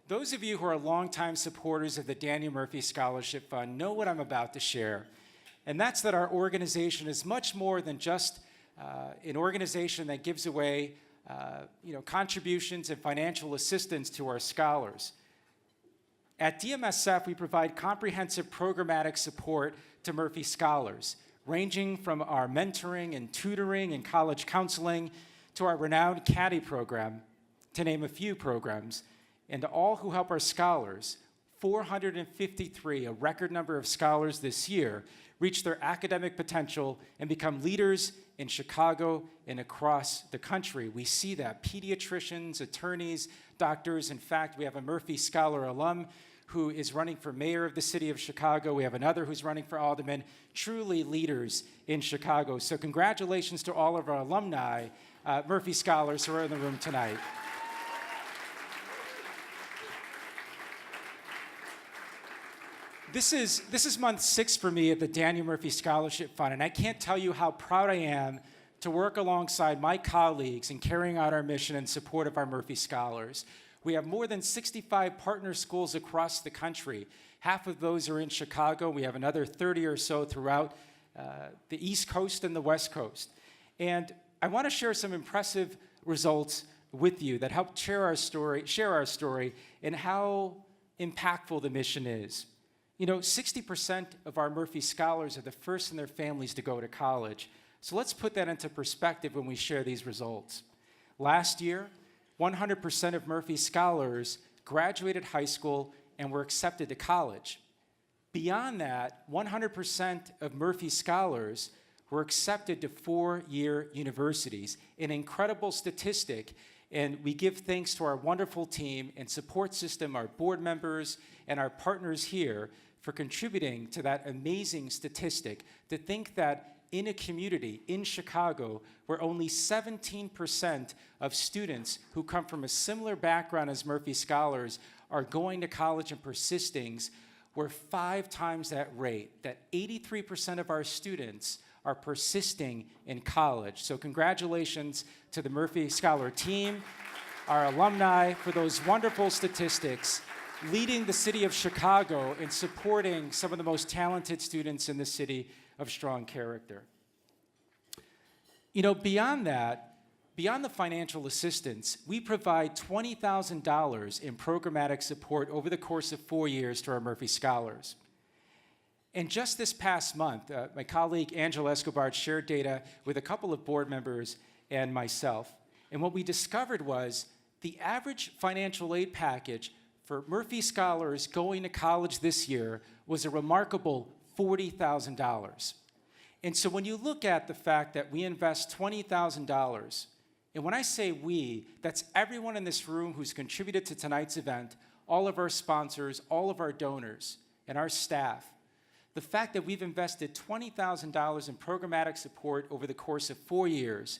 Those of you who are longtime supporters of the Daniel Murphy Scholarship Fund know what I'm about to share, and that's that our organization is much more than just an organization that gives away contributions and financial assistance to our scholars. At DMSF, we provide comprehensive programmatic support to Murphy scholars, ranging from our mentoring and tutoring and college counseling to our renowned Caddy program, to name a few programs, and to all who help our scholars. 453, a record number of scholars this year, reach their academic potential and become leaders in Chicago and across the country. We see that. Pediatricians, attorneys, doctors. In fact, we have a Murphy Scholar alum who is running for mayor of the city of Chicago. We have another who's running for alderman, truly leaders in Chicago. So congratulations to all of our alumni, Murphy Scholars who are in the room tonight. This is month 6 for me at the Daniel Murphy Scholarship Fund, and I can't tell you how proud I am to work alongside my colleagues in carrying out our mission in support of our Murphy Scholars. We have more than 65 partner schools across the country. Half of those are in Chicago. We have another 30 or so throughout the East Coast and the West Coast. And I want to share some impressive results with you that help share our story and how impactful the mission is. 60% of our Murphy Scholars are the first in their families to go to college. So let's put that into perspective when we share these results. Last year, 100% of Murphy Scholars graduated high school and were accepted to college. Beyond that, 100% of Murphy Scholars were accepted to 4-year universities, an incredible statistic. And we give thanks to our wonderful team and support system, our board members, and our partners here for contributing to that amazing statistic. To think that in a community in Chicago where only 17% of students who come from a similar background as Murphy Scholars are going to college and persisting, we're 5 times that rate, that 83% of our students are persisting in college. So congratulations to the Murphy Scholar team, our alumni, for those wonderful statistics, leading the city of Chicago in supporting some of the most talented students in the city of strong character. Beyond that, beyond the financial assistance, we provide $20,000 in programmatic support over the course of 4 years to our Murphy Scholars. And just this past month, my colleague Angela Escobar shared data with a couple of board members and myself. And what we discovered was the average financial aid package for Murphy Scholars going to college this year was a remarkable $40,000. And so when you look at the fact that we invest $20,000, and when I say we, that's everyone in this room who's contributed to tonight's event, all of our sponsors, all of our donors, and our staff, the fact that we've invested $20,000 in programmatic support over the course of 4 years,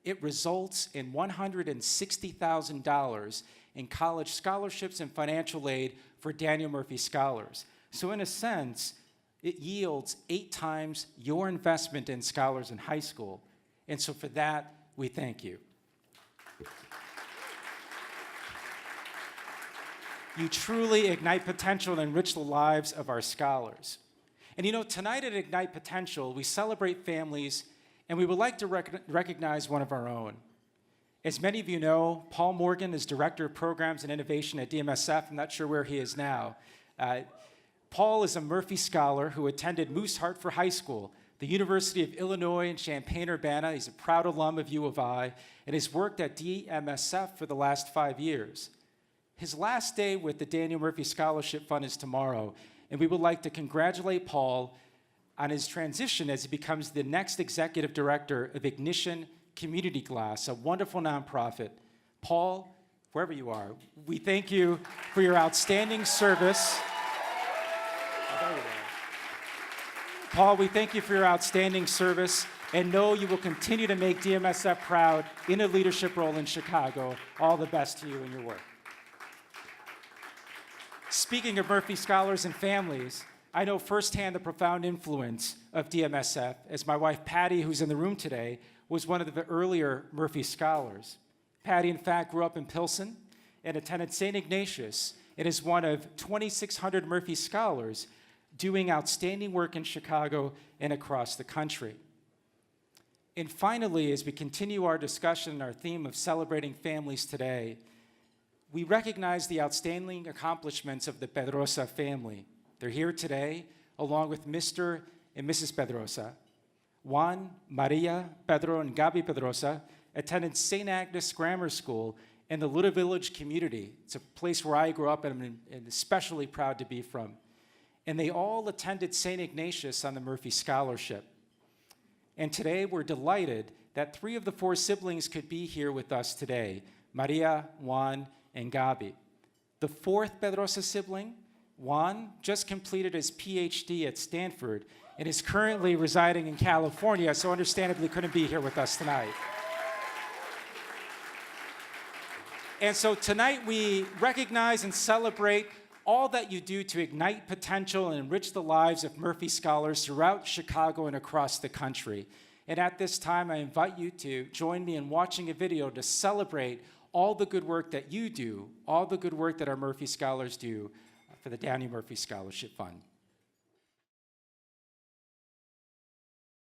it results in $160,000 in college scholarships and financial aid for Daniel Murphy Scholars. So in a sense, it yields 8 times your investment in scholars in high school. And so for that, we thank you. You truly ignite potential and enrich the lives of our scholars. And tonight at Ignite Potential, we celebrate families, and we would like to recognize one of our own. As many of you know, Paul Morgan is Director of Programs and Innovation at DMSF. I'm not sure where he is now. Paul is a Murphy Scholar who attended Moose Hartford High School, the University of Illinois in Champaign-Urbana. He's a proud alum of U of I, and has worked at DMSF for the last 5 years. His last day with the Daniel Murphy Scholarship Fund is tomorrow, and we would like to congratulate Paul on his transition as he becomes the next executive director of Ignition Community Glass, a wonderful nonprofit. Paul, wherever you are, we thank you for your outstanding service. Paul, we thank you for your outstanding service, and know you will continue to make DMSF proud in a leadership role in Chicago. All the best to you in your work. Speaking of Murphy Scholars and families, I know firsthand the profound influence of DMSF, as my wife Patty, who's in the room today, was one of the earlier Murphy Scholars. Patty, in fact, grew up in Pilsen and attended St. Ignatius, and is one of 2,600 Murphy Scholars doing outstanding work in Chicago and across the country. And finally, as we continue our discussion and our theme of celebrating families today, we recognize the outstanding accomplishments of the Pedrosa family. They're here today, along with Mr. and Mrs. Pedrosa. Juan, Maria, Pedro, and Gabi Pedrosa attended St. Agnes Grammar School in the Little Village community. It's a place where I grew up and I'm especially proud to be from. And they all attended St. Ignatius on the Murphy Scholarship. And today we're delighted that 3 of the 4 siblings could be here with us today, Maria, Juan, and Gabi. The 4th Pedrosa sibling, Juan, just completed his PhD at Stanford and is currently residing in California, so understandably couldn't be here with us tonight. And so tonight we recognize and celebrate all that you do to ignite potential and enrich the lives of Murphy Scholars throughout Chicago and across the country. And at this time, I invite you to join me in watching a video to celebrate all the good work that you do, all the good work that our Murphy Scholars do for the Daniel Murphy Scholarship Fund.